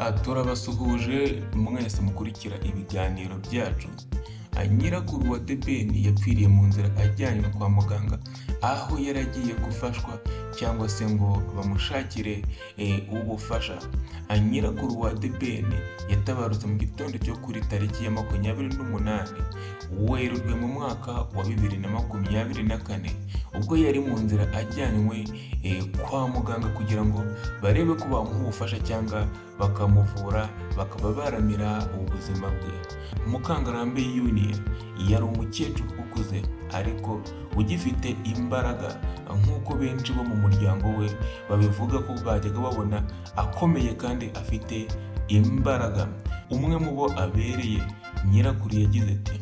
Turabasuhuje mwese mukurikira ibiganiro byacu. Nyirakuru wa The Ben yapfiriye mu nzira ajyanywe kwa muganga, aho yaragiye gufashwa cyangwa se ngo bamushakire ubufasha. Nyirakuru wa The Ben yatabarutse mu gitondo cyo kuri tariki ya 28 Werurwe mu mwaka wa 2024, ubwo yari mu nzira ajyanywe kwa muganga kugira ngo barebe ko bamuha ubufasha cyangwa bakamuvura, bakaba baramira ubuzima bwe. Mukangarambe Union yari umukecuru ukuze ariko ugifite imbaraga, nk'uko benshi bo mu muryango we babivuga ko bajyaga babona akomeye kandi afite imbaraga. Umwe mu bo abereye nyirakuru yagize ati,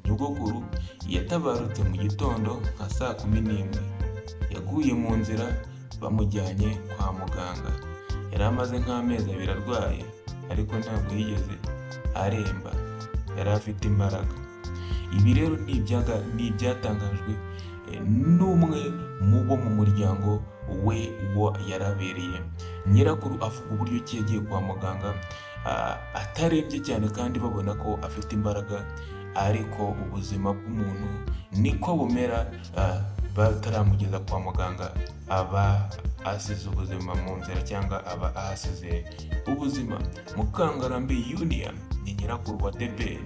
nyogokuru yatabarutse mu gitondo nka saa 11, yaguye mu nzira bamujyanye kwa muganga. Yari amaze nk'amezi 2 arwaye ariko ntabwo yigeze aremba, yari afite imbaraga. Ibi rero ni ibyatangajwe n'umwe mu bo mu muryango we wo yarabereye. Nyirakuru avuga uburyo ki yagiye kwa muganga atarembye cyane kandi babona ko afite imbaraga, ariko ubuzima bw'umuntu niko bumera, bataramugeza kwa muganga aba asize ubuzima mu nzira cyangwa aba ahasize ubuzima. Mukangarambe Union ni nyirakuru wa The Ben,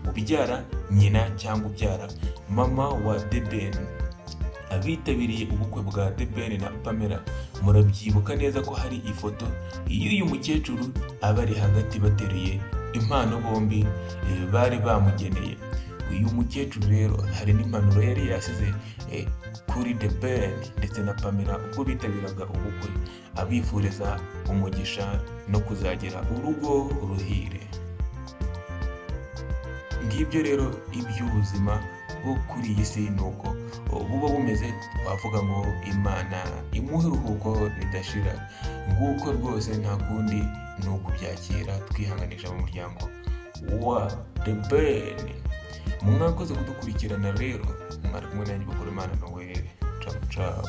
ubyara nyina cyangwa ubyara mama wa The Ben. Abitabiriye ubukwe bwa The Ben na Pamela murabyibuka neza ko hari ifoto y'uyu mukecuru abari hagati bateruye impano bombi bari bamugeneye. Uyu mukecuru rero hari n'impanuro yari yasize kuri The Ben ndetse na Pamela ubwo bitabiraga ubukwe, abifuriza umugisha no kuzagira urugo ruhire. Ngibyo rero iby'ubuzima bwo kuri iyi si nuko buba bumeze, twavuga ngo Imana imuhe uruhuko ridashira. Nguko rwose nta kundi ni ukubyakira, twihanganisha mu muryango wa The Ben. Mwakoze kudukurikirana rero, mwari kumwe nanjye Bakorimana Noel. Ciao ciao.